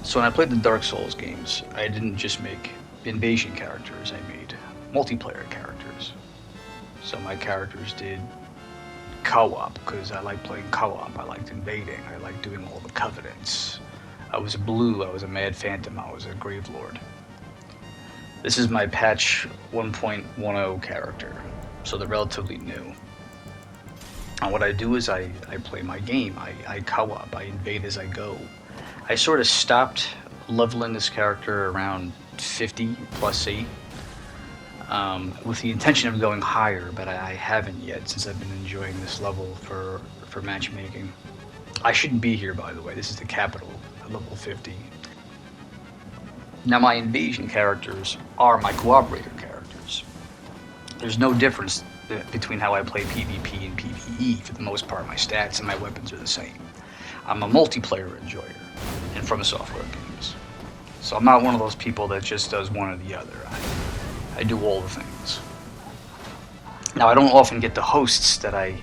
So when I played the Dark Souls games, I didn't just make invasion characters, I made multiplayer characters. So my characters did co-op because I like playing co-op. I liked invading. I liked doing all the covenants. I was a blue. I was a mad phantom. I was a grave lord. This is my patch 1.10 character, so they're relatively new. And what I do is I play my game. I co-op. I invade as I go. I sort of stopped leveling this character around 50 plus 8. With the intention of going higher, but I haven't yet since I've been enjoying this level for matchmaking. I shouldn't be here, by the way. This is the capital at level 50. Now my invasion characters are my cooperator characters. There's no difference between how I play PvP and PvE. For the most part, my stats and my weapons are the same. I'm a multiplayer enjoyer in From Software games. So I'm not one of those people that just does one or the other. I do all the things. Now I don't often get the hosts that I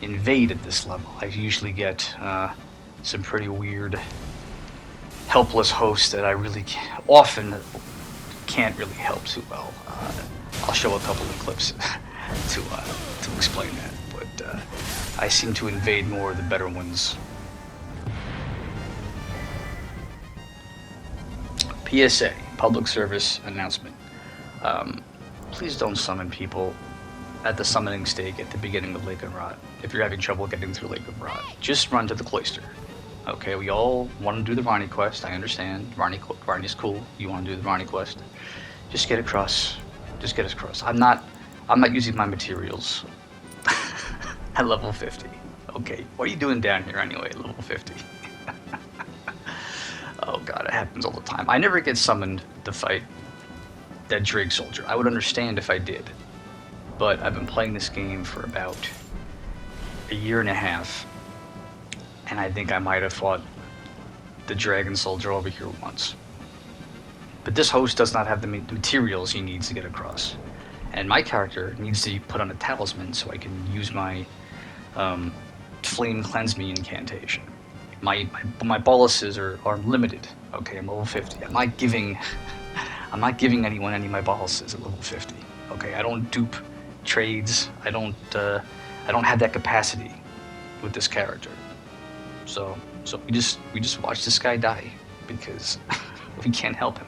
invade at this level. I usually get some pretty weird, helpless hosts that I really often can't really help too well. I'll show a couple of clips to explain that, but I seem to invade more of the better ones. PSA, public service announcement. Please don't summon people at the summoning stake at the beginning of Lake and Rot. If you're having trouble getting through Lake of Rot, just run to the cloister. Okay, we all want to do the Varney quest. I understand. Varney's cool. You want to do the Varney quest? Just get across. Just get us across. I'm not using my materials at level 50. Okay, what are you doing down here anyway at level 50? Oh god, it happens all the time. I never get summoned to fight that Drake soldier. I would understand if I did. But I've been playing this game for about a year and a half, and I think I might have fought the dragon soldier over here once. But this host does not have the materials he needs to get across. And my character needs to put on a talisman so I can use my flame cleanse me incantation. My boluses are limited. Okay, I'm level 50. I'm not giving anyone any of my boluses at level 50. Okay, I don't dupe trades. I don't have that capacity with this character. So we just watch this guy die because we can't help him.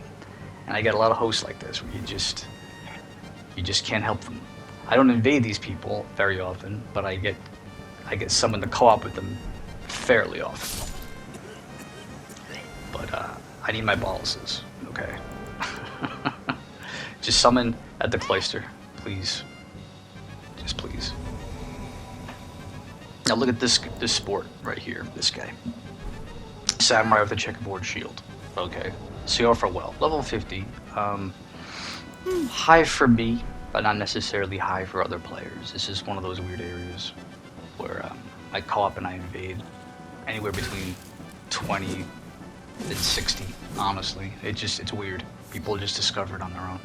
And I get a lot of hosts like this where you just can't help them. I don't invade these people very often, but I get summoned to co-op with them fairly often. But I need my boluses, okay? Just summon at the cloister, please. Just please. Now look at this sport right here, this guy. Samurai with a checkerboard shield. Okay. Siofra well. Level 50. High for me, but not necessarily high for other players. This is one of those weird areas where I co-op and I invade anywhere between 20 and 60, honestly. It's weird. People just discover it on their own.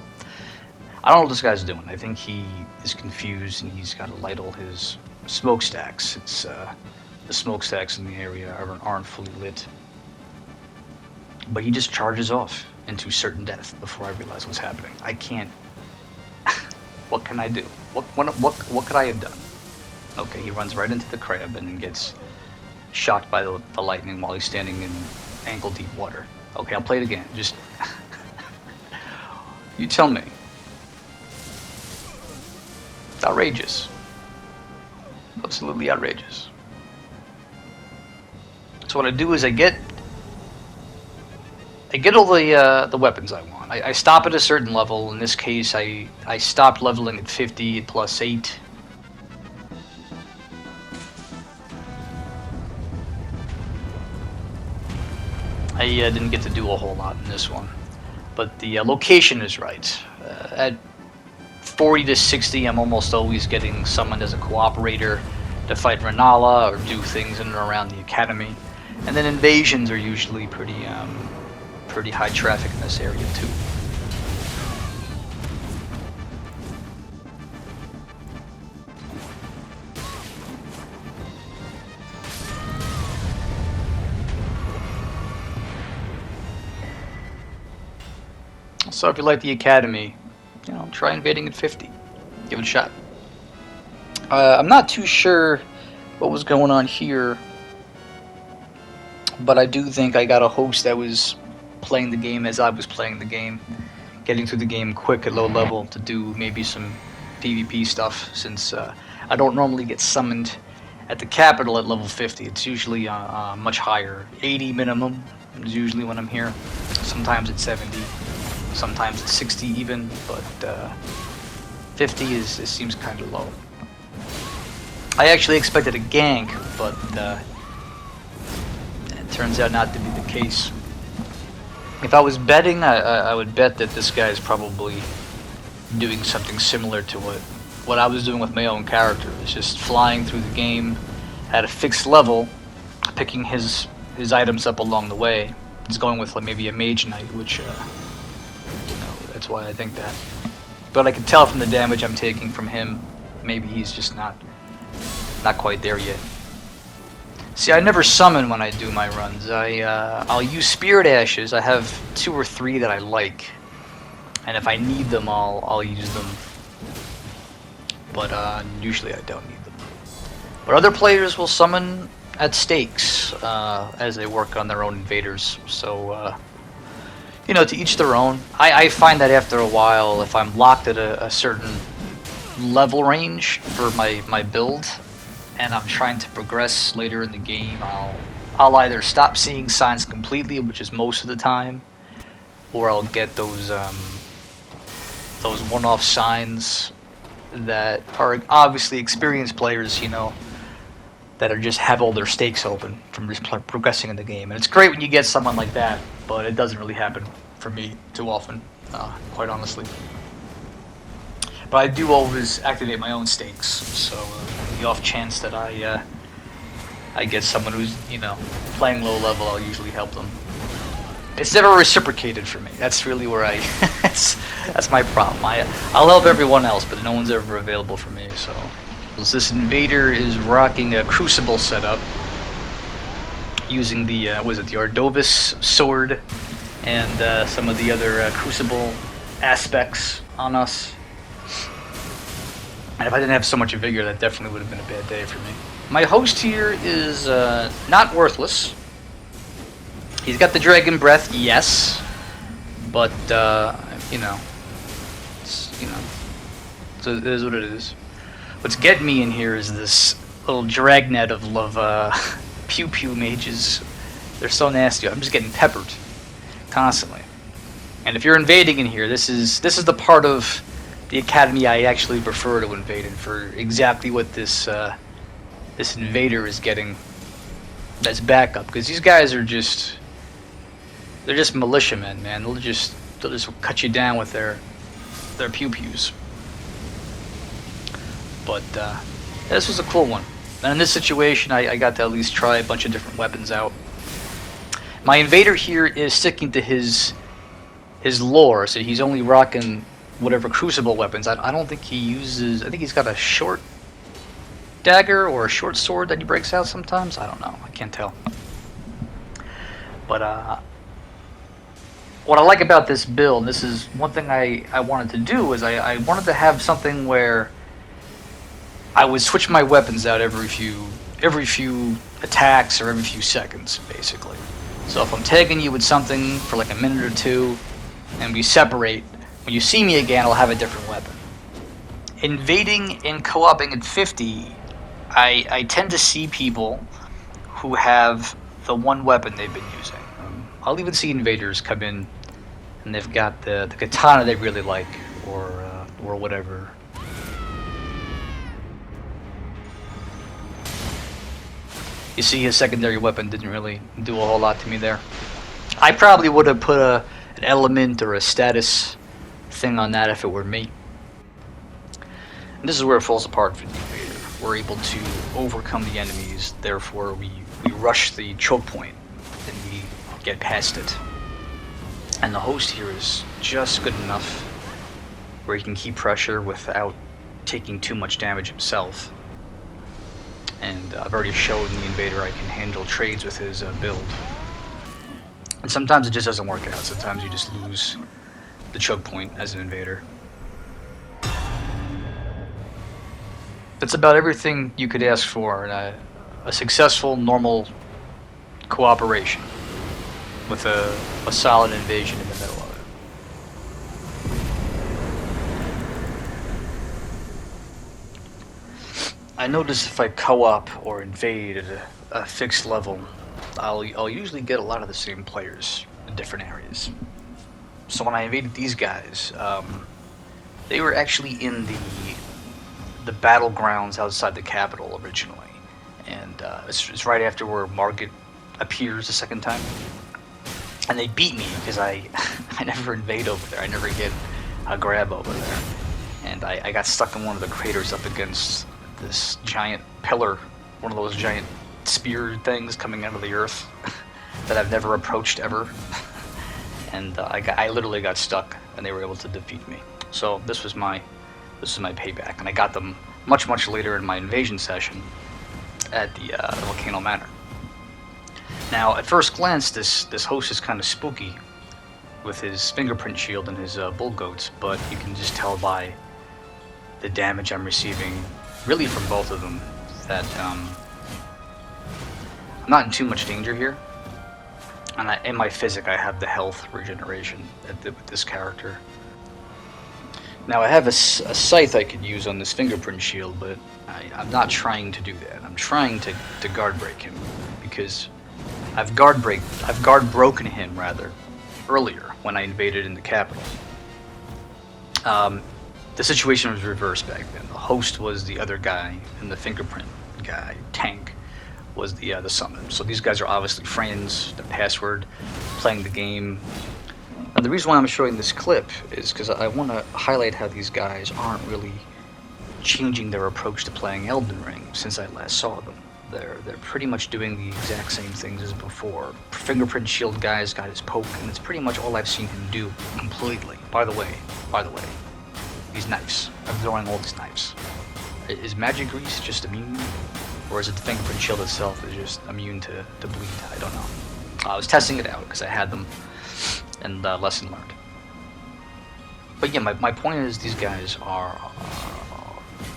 I don't know what this guy's doing. I think he is confused and he's got to light all his smokestacks. It's the smokestacks in the area aren't fully lit. But he just charges off into certain death before I realize what's happening. I can't. What can I do? What could I have done? Okay, he runs right into the crab and gets shocked by the lightning while he's standing in ankle-deep water. Okay, I'll play it again. Just you tell me. It's outrageous. Absolutely outrageous. So what I do is I get all the weapons I want. I stop at a certain level. In this case, I stopped leveling at 50 plus 8. I didn't get to do a whole lot in this one, but the location is right. At 40 to 60, I'm almost always getting summoned as a cooperator to fight Renala or do things in and around the academy. And then invasions are usually pretty high traffic in this area too. So if you like the Academy, you know, try invading at 50. Give it a shot. I'm not too sure what was going on here, but I do think I got a host that was playing the game as I was playing the game, getting through the game quick at low level to do maybe some PvP stuff, since I don't normally get summoned at the capital at level 50. It's usually much higher. 80 minimum is usually when I'm here. Sometimes it's 70, sometimes it's 60 even, but 50 it seems kind of low. I actually expected a gank, but it turns out not to be the case. If I was betting, I would bet that this guy is probably doing something similar to what I was doing with my own character. It's just flying through the game at a fixed level, picking his items up along the way. He's going with like maybe a mage knight, which you know, that's why I think that. But I can tell from the damage I'm taking from him, maybe he's just not quite there yet. See, I never summon when I do my runs. I'll use Spirit Ashes. I have 2 or 3 that I like, and if I need them, I'll use them. But usually I don't need them. But other players will summon at stakes as they work on their own invaders. So you know, to each their own. I find that after a while, if I'm locked at a certain level range for my build, and I'm trying to progress later in the game, I'll either stop seeing signs completely, which is most of the time, or I'll get those one-off signs that are obviously experienced players, you know, that are just have all their stakes open from just progressing in the game. And it's great when you get someone like that, but it doesn't really happen for me too often, quite honestly. But I do always activate my own stakes, so the off chance that I get someone who's, you know, playing low level, I'll usually help them. It's never reciprocated for me. That's really where that's my problem. I'll help everyone else, but no one's ever available for me. So this Invader is rocking a Crucible setup, using the the Ardovis sword and some of the other Crucible aspects on us. And if I didn't have so much vigor, that definitely would have been a bad day for me. My host here is not worthless. He's got the Dragon Breath, yes, but you know, so it is what it is. What's getting me in here is this little dragnet of pew pew mages. They're so nasty. I'm just getting peppered constantly. And if you're invading in here, this is the part of the Academy I actually prefer to invade in, for exactly what this Invader is getting. That's backup, because these guys are just. They're just militiamen, man. They'll just cut you down with their pew-pews. But this was a cool one. And in this situation, I got to at least try a bunch of different weapons out. My Invader here is sticking to his lore, so he's only rocking whatever Crucible weapons. I don't think he uses. I think he's got a short dagger or a short sword that he breaks out sometimes. I don't know. I can't tell. But what I like about this build, this is one thing I wanted to do, is I wanted to have something where I would switch my weapons out every few attacks or every few seconds, basically. So if I'm tagging you with something for like a minute or two, and we separate, when you see me again, I'll have a different weapon. Invading and co-oping at 50, I tend to see people who have the one weapon they've been using. I'll even see invaders come in and they've got the katana they really like, or whatever. You see, his secondary weapon didn't really do a whole lot to me there. I probably would have put an element or a status thing on that if it were me. And this is where it falls apart for the Invader. We're able to overcome the enemies, therefore we rush the choke point and we get past it. And the host here is just good enough where he can keep pressure without taking too much damage himself. And I've already shown the Invader I can handle trades with his build. And sometimes it just doesn't work out. Sometimes you just lose the choke point as an invader. That's about everything you could ask for in a successful, normal cooperation with a solid invasion in the middle of it. I notice if I co-op or invade at a fixed level, I'll usually get a lot of the same players in different areas. So when I invaded these guys, they were actually in the battlegrounds outside the capital originally, and it's right after where Margit appears the second time, and they beat me because I never invade over there. I never get a grab over there, and I got stuck in one of the craters up against this giant pillar, one of those giant spear things coming out of the earth that I've never approached ever. And I literally got stuck, and they were able to defeat me. So this was my payback, and I got them much later in my invasion session at the Volcano Manor. Now, at first glance, this host is kind of spooky with his fingerprint shield and his bull goats, but you can just tell by the damage I'm receiving, really from both of them, that I'm not in too much danger here. And in my physic, I have the health regeneration with this character. Now, I have a scythe I could use on this fingerprint shield, but I'm not trying to do that. I'm trying to guard break him, because I've guard broken him rather earlier when I invaded in the capital. The situation was reversed back then. The host was the other guy, and the fingerprint guy, tank, was the summon. So these guys are obviously friends, the password, playing the game. Now the reason why I'm showing this clip is because I want to highlight how these guys aren't really changing their approach to playing Elden Ring since I last saw them. They're pretty much doing the exact same things as before. Fingerprint shield guy's got his poke, and it's pretty much all I've seen him do completely. By the way, these knives. I'm throwing all these knives. Is magic grease just immune? Or is it the fingerprint shield itself is just immune to bleed? I don't know. I was testing it out because I had them, and lesson learned. But yeah, my point is these guys are...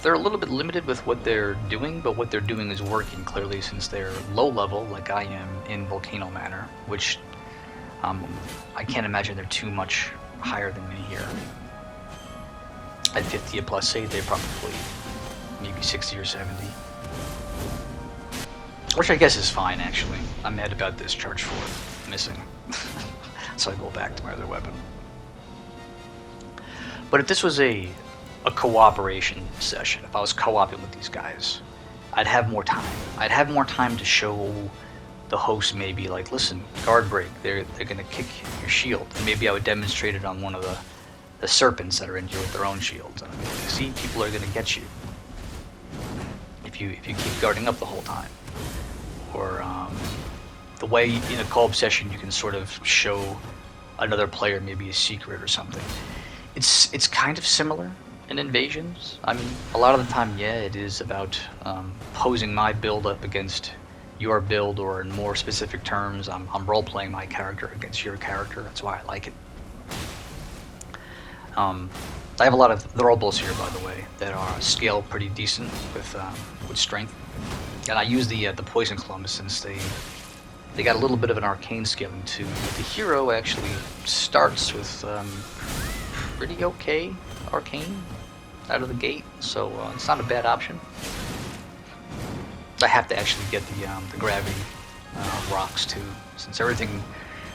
they're a little bit limited with what they're doing, but what they're doing is working clearly since they're low level, like I am in Volcano Manor, which I can't imagine they're too much higher than me here. At 50 a plus 8, they're probably maybe 60 or 70. Which I guess is fine, actually. I'm mad about this charge 4 missing. So I go back to my other weapon. But if this was a cooperation session, if I was co-oping with these guys, I'd have more time. I'd have more time to show the host maybe, like, listen, guard break, they're gonna kick your shield. And maybe I would demonstrate it on one of the serpents that are in here with their own shields. And I mean, see, people are gonna get you if you keep guarding up the whole time. Or the way in a co-op session you can sort of show another player maybe a secret or something. It's kind of similar in Invasions. I mean, a lot of the time, yeah, it is about posing my build up against your build, or in more specific terms, I'm role-playing my character against your character. That's why I like it. I have a lot of throwables here, by the way, that are scale pretty decent with strength. And I use the poison clumps since they got a little bit of an arcane scaling too. The hero actually starts with pretty okay arcane out of the gate, so it's not a bad option. I have to actually get the gravity rocks too, since everything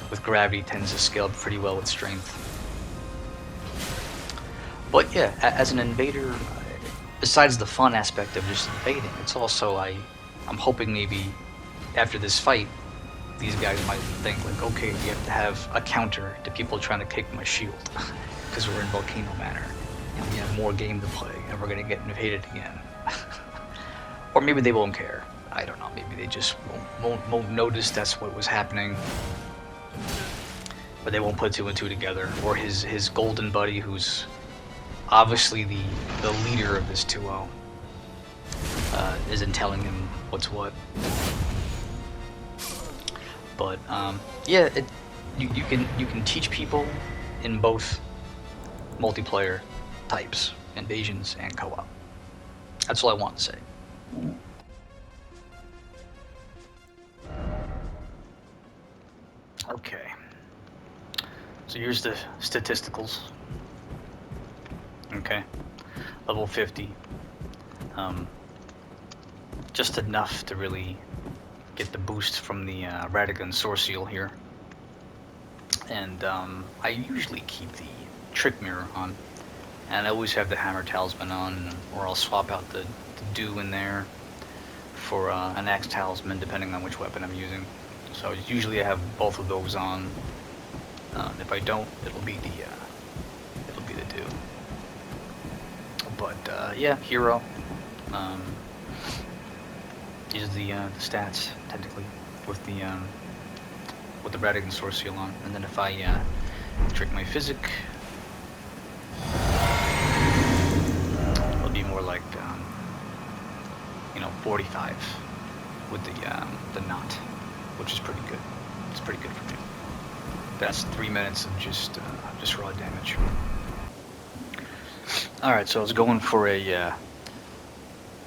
with gravity tends to scale pretty well with strength. But yeah, as an invader, besides the fun aspect of just invading, it's also I'm hoping maybe after this fight, these guys might think like, okay, we have to have a counter to people trying to kick my shield, because we're in Volcano Manor, and we have more game to play, and we're gonna get invaded again. Or maybe they won't care. I don't know. Maybe they just won't notice that's what was happening, but they won't put two and two together. Or his golden buddy, who's obviously the leader of this 2-0, isn't telling him what's what. But yeah, you can teach people in both multiplayer types, invasions, and co-op. That's all I want to say. Okay. So here's the statisticals. Okay. Level 50. Just enough to really get the boost from the Radigan Sorceal here. And I usually keep the Trick Mirror on. And I always have the Hammer Talisman on, or I'll swap out the Dew in there for an Axe Talisman, depending on which weapon I'm using. So usually I have both of those on. If I don't, it'll be the Dew. But yeah, hero. These are the stats technically with the Radigan Sorceal on, and then if I trick my Physic, it'll be more like 45 with the knot, which is pretty good. It's pretty good for me. That's 3 minutes of just raw damage. All right, so I was going for a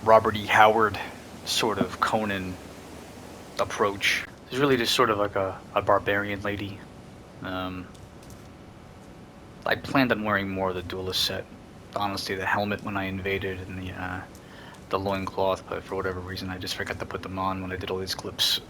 Robert E. Howard sort of Conan approach. It's really just sort of like a barbarian lady. I planned on wearing more of the duelist set. Honestly, the helmet when I invaded and the loincloth, but for whatever reason I just forgot to put them on when I did all these clips